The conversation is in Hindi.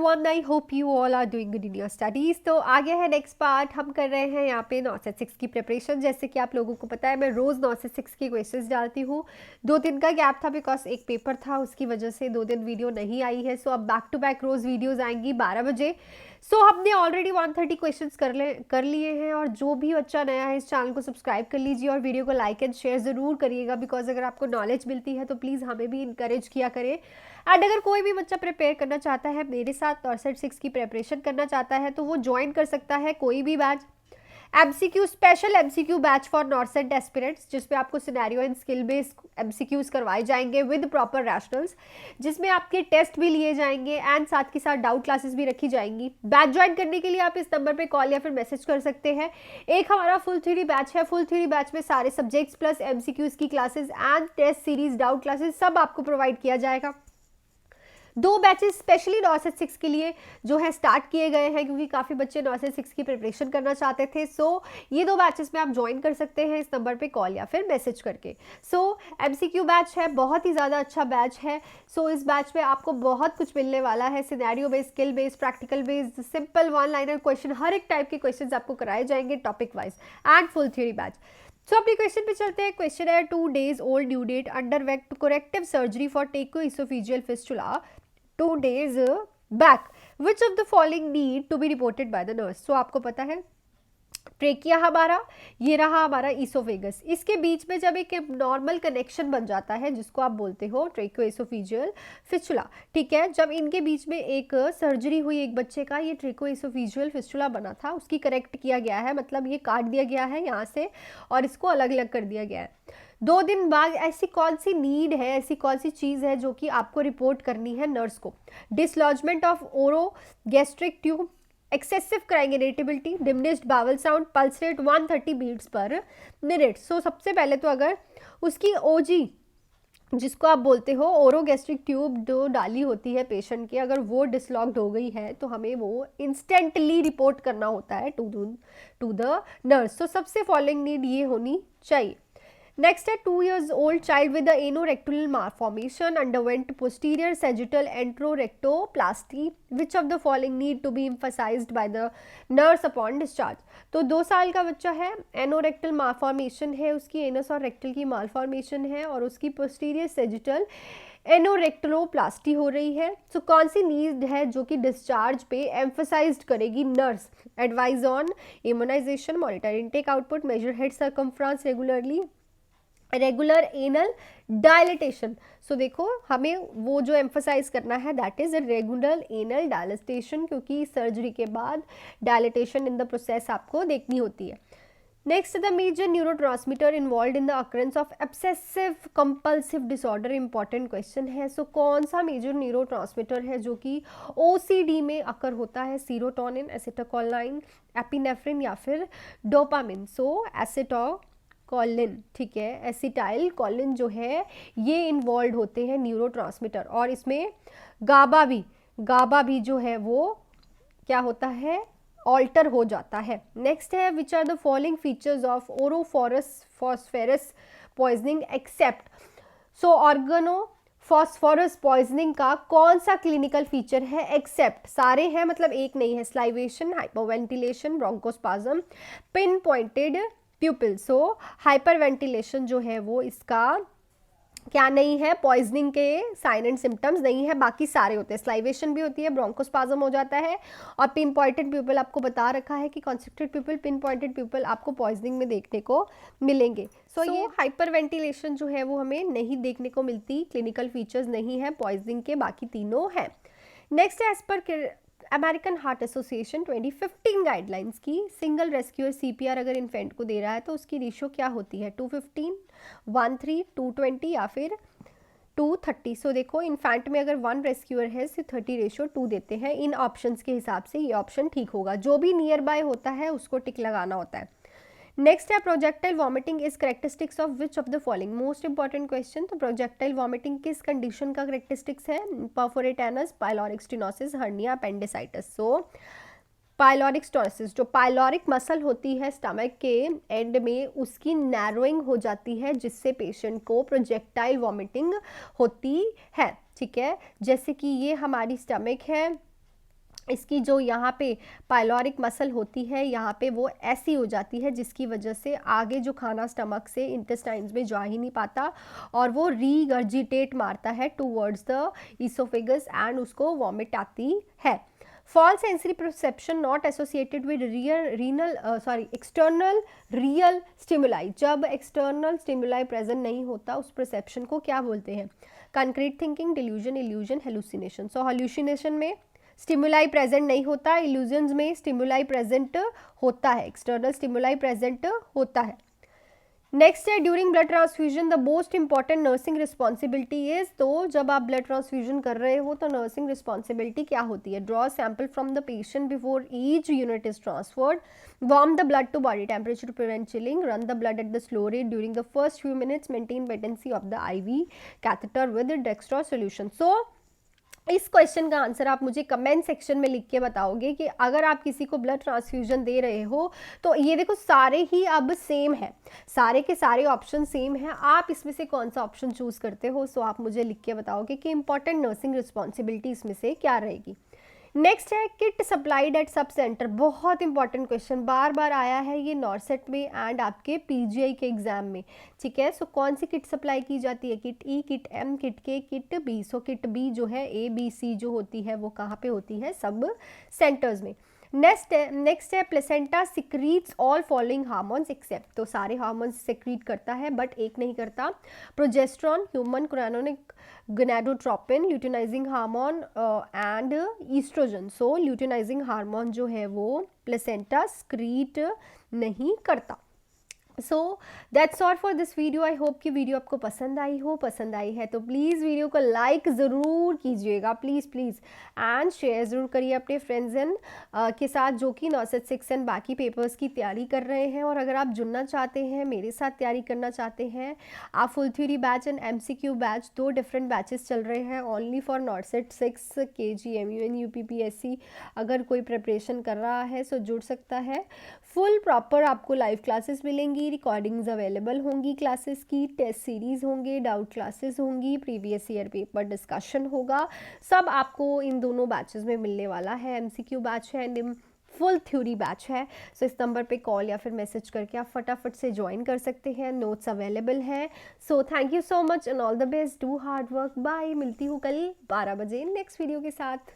everyone, I hope you all are doing good in your studies। तो आ गया है नेक्स्ट पार्ट, हम कर रहे हैं यहाँ पे 9 से 6 की प्रिपरेशन। जैसे कि आप लोगों को पता है मैं रोज़ 9 से 6 की क्वेश्चंस डालती हूँ। 2 दिन का गैप था बिकॉज एक पेपर था, उसकी वजह से 2 दिन वीडियो नहीं आई है। सो अब बैक टू बैक रोज़ वीडियोज़ आएंगी 12 बजे। सो हमने ऑलरेडी 130 क्वेश्चंस कर लिए हैं। और जो भी बच्चा नया है इस चैनल को सब्सक्राइब कर लीजिए और वीडियो को लाइक एंड शेयर ज़रूर करिएगा, बिकॉज अगर आपको नॉलेज मिलती है तो प्लीज़ हमें भी इंकरेज किया करें। एंड अगर कोई भी बच्चा प्रिपेयर करना चाहता है मेरे साथ और सेट 6 की प्रिपरेशन करना चाहता है तो वो ज्वाइन कर सकता है कोई भी batch. MCQ special MCQ batch for नॉर्सेट aspirants, जिसमें आपको scenario and skill based MCQs करवाए जाएंगे विद प्रॉपर रैशनल्स, जिसमें आपके टेस्ट भी लिए जाएंगे एंड साथ के साथ डाउट क्लासेस भी रखी जाएंगी। बैच ज्वाइन करने के लिए आप इस नंबर पे कॉल या फिर मैसेज कर सकते हैं। एक हमारा फुल थ्योरी बैच है, फुल थ्योरी बैच में सारे सब्जेक्ट्स प्लस एमसीक्यूज की classes and test series doubt classes सब आपको प्रोवाइड किया जाएगा। 2 बैचेस स्पेशली 9 से 6 के लिए जो है स्टार्ट किए गए हैं, क्योंकि काफ़ी बच्चे 9 से 6 की प्रिपरेशन करना चाहते थे। सो ये 2 बैचेस में आप ज्वाइन कर सकते हैं इस नंबर पे कॉल या फिर मैसेज करके। सो एमसीक्यू बैच है, बहुत ही ज़्यादा अच्छा बैच है। सो इस बैच में आपको बहुत कुछ मिलने वाला है, scenario based, skill based, practical based, simple 1 liner question, हर एक टाइप के क्वेश्चन आपको कराए जाएंगे topic wise and full theory batch. So अपने क्वेश्चन पे चलते हैं। क्वेश्चन है 2 days old due date underwent corrective surgery for tracheoesophageal fistula 2 days back, which of the following need to be reported by the nurse। so आपको पता है ट्रेकिया हमारा, ये रहा हमारा ईसोफेगस, इसके बीच में जब एक नॉर्मल कनेक्शन बन जाता है जिसको आप बोलते हो ट्रेकोइसोफेजियल फिस्टुला, ठीक है। जब इनके बीच में एक सर्जरी हुई एक बच्चे का, ये ट्रेकोइसोफेजियल फिस्टुला बना था, उसकी करेक्ट किया गया है, मतलब ये काट दिया गया है यहाँ से और इसको अलग अलग कर दिया गया है। 2 दिन बाद ऐसी कौन सी नीड है, ऐसी कौन सी चीज़ है जो कि आपको रिपोर्ट करनी है नर्स को? Dislodgement of orogastric tube, excessive crying irritability, diminished bowel sound, pulse rate 130 beats per minute. So सबसे पहले तो अगर उसकी ओजी जिसको आप बोलते हो ओरोगैस्ट्रिक ट्यूब जो डाली होती है पेशेंट की, अगर वो डिसलॉक्ड हो गई है तो हमें वो इंस्टेंटली रिपोर्ट करना होता है टू द नर्स। तो सबसे फॉलोइंग नीड ये होनी चाहिए। Next है 2 years old child with the anorectal malformation underwent posterior sagittal enterorectoplasty. Which of the following need to be emphasized by the nurse upon discharge? तो 2 साल का बच्चा है, एनोरेक्टल मालफॉर्मेशन है, उसकी एनस और रेक्टल की मालफॉर्मेशन है और उसकी पोस्टीरियर सेजिटल एनोरेक्टलोप्लास्टी हो रही है। सो कौन सी नीड है जो कि डिस्चार्ज पे एम्फसाइज्ड करेगी nurse? Advise on immunisation, monitor intake output, measure head circumference regularly, regular anal dilatation. So देखो हमें वो जो एम्फसाइज करना है that is regular anal dilatation, क्योंकि सर्जरी के बाद डायलिटेशन इन द प्रोसेस आपको देखनी होती है। Next the major neurotransmitter involved in the occurrence of obsessive compulsive disorder, important question है। सो कौन सा मेजर न्यूरोट्रांसमीटर है जो कि ओसीडी में अकर होता है? सीरोटोनिन, एसिटाकोलाइन, एपिनेफ्रिन या फिर डोपामिन? सो एसिटाकोलिन, ठीक है, एसिटाइल कोलिन जो है ये इन्वॉल्व होते हैं न्यूरोट्रांसमीटर, और इसमें गाबा भी जो है वो क्या होता है? ऑल्टर हो जाता है। नेक्स्ट है which are the following features of organophosphorus poisoning except. So organophosphorus poisoning का कौन सा क्लिनिकल फीचर है एक्सेप्ट? सारे हैं, मतलब एक नहीं है। Salivation, hypoventilation, bronchospasm, pinpointed pupil. So hyperventilation जो है वो इसका क्या नहीं है, पॉइजनिंग के साइन एंड सिम्टम्स नहीं है, बाकी सारे होते हैं। स्लाइवेशन भी होती है, ब्रोंकोस्पाज्म हो जाता है, और पिन पॉइंटेड प्यूपल आपको बता रखा है कि constricted pupil, pin pointed pupil आपको पॉइजनिंग में देखने को मिलेंगे। सो ये हाइपरवेंटिलेशन जो है वो हमें नहीं देखने को मिलती, क्लिनिकल फीचर्स नहीं है पॉइजनिंग के, बाकी तीनों हैं। नेक्स्ट एज पर अमेरिकन हार्ट एसोसिएशन 2015 गाइडलाइंस की सिंगल रेस्क्यूअर सीपीआर अगर इन्फेंट को दे रहा है तो उसकी रेशियो क्या होती है? 215, 13, 220 या फिर 230। सो देखो इन्फेंट में अगर 1 रेस्क्यूअर है सिर्फ 30 रेशियो 2 देते हैं। इन ऑप्शंस के हिसाब से ये ऑप्शन ठीक होगा, जो भी नियर बाय होता है उसको टिक लगाना होता है। नेक्स्ट है projectile vomiting is characteristics of which of the following? Most important question. तो प्रोजेक्टाइल वॉमिटिंग किस कंडीशन का करेक्टरिस्टिक्स है? Perforate anus, pyloric stenosis, hernia, appendicitis. So pyloric stenosis, जो पाइलोरिक मसल होती है स्टमक के एंड में, उसकी नैरोइंग हो जाती है जिससे पेशेंट को प्रोजेक्टाइल वॉमिटिंग होती है, ठीक है। जैसे कि ये हमारी स्टमक है, इसकी जो यहाँ पे पाइलोरिक मसल होती है यहाँ पे वो ऐसी हो जाती है, जिसकी वजह से आगे जो खाना स्टमक से इंटेस्टाइन्स में जा ही नहीं पाता और वो रीगर्जिटेट मारता है टूवर्ड्स द ईसोफेगस एंड उसको वॉमिट आती है। False sensory perception not associated with external real stimuli. जब एक्सटर्नल स्टिमुलाई प्रेजेंट नहीं होता उस परसेप्शन को क्या बोलते हैं? Concrete thinking, delusion, illusion, hallucination. So hallucination में स्टिमुलाई प्रेजेंट नहीं होता, इल्यूजन्स में स्टिमुलाई प्रेजेंट होता है, एक्सटर्नल स्टिमुलाई प्रेजेंट होता है। नेक्स्ट है during blood transfusion the most important nursing responsibility is. तो जब आप ब्लड ट्रांसफ्यूजन कर रहे हो तो नर्सिंग रिस्पॉन्सिबिलिटी क्या होती है? Draw sample from the patient before each unit is transferred, warm the blood to body temperature to prevent chilling, run the blood at the slow rate during the first few minutes, maintain patency of the IV catheter with dextrose solution. So इस क्वेश्चन का आंसर आप मुझे कमेंट सेक्शन में लिख के बताओगे कि अगर आप किसी को ब्लड ट्रांसफ्यूजन दे रहे हो तो ये देखो सारे ही अब सेम है, सारे के सारे ऑप्शन सेम है, आप इसमें से कौन सा ऑप्शन चूज करते हो। सो आप मुझे लिख के बताओगे कि इंपॉर्टेंट नर्सिंग रिस्पॉन्सिबिलिटी इसमें से क्या रहेगी। नेक्स्ट है kit supplied eight sub centre. बहुत इंपॉर्टेंट क्वेश्चन, बार बार आया है ये नॉर्सेट में एंड आपके पीजीआई के एग्जाम में, ठीक है। सो कौन सी किट सप्लाई की जाती है? किट ई, किट एम, किट के, किट बी। सो किट बी जो है ए बी सी जो होती है वो कहाँ पे होती है? सब सेंटर्स में। नेक्स्ट है placenta secretes all following hormones except. तो सारे हार्मोन्स सिक्रीट करता है बट एक नहीं करता, progesterone, human chorionic gonadotropin, luteinising hormone and oestrogen. So luteinising hormone जो है वो प्लेसेंटा सिक्रीट नहीं करता। So that's all for this video. I hope कि वीडियो आपको पसंद आई हो, पसंद आई है तो प्लीज़ वीडियो को लाइक ज़रूर कीजिएगा, प्लीज़ प्लीज़, एंड शेयर ज़रूर करिए अपने फ्रेंड्स एंड के साथ जो कि नॉसेट 6 एंड बाकी पेपर्स की तैयारी कर रहे हैं। और अगर आप जुड़ना चाहते हैं, मेरे साथ तैयारी करना चाहते हैं, आप full theory batch and MCQ batch, 2 different batches चल रहे हैं only for नॉसेट 6 KG MUN UPPSC। अगर कोई प्रिपरेशन कर रहा है सो जुड़ सकता है। फुल प्रॉपर आपको लाइव क्लासेस मिलेंगी, रिकॉर्डिंग्स अवेलेबल होंगी क्लासेस की, टेस्ट सीरीज होंगे, डाउट क्लासेस होंगी, प्रीवियस ईयर पेपर डिस्कशन होगा, सब आपको इन दोनों बैचेस में मिलने वाला है। MCQ बैच है एंड फुल थ्योरी बैच है। सो इस नंबर पे कॉल या फिर मैसेज करके आप फटाफट से ज्वाइन कर सकते हैं, नोट्स अवेलेबल हैं। So thank you so much and all the best, do hard work. Bye, मिलती हूँ कल 12 बजे नेक्स्ट वीडियो के साथ।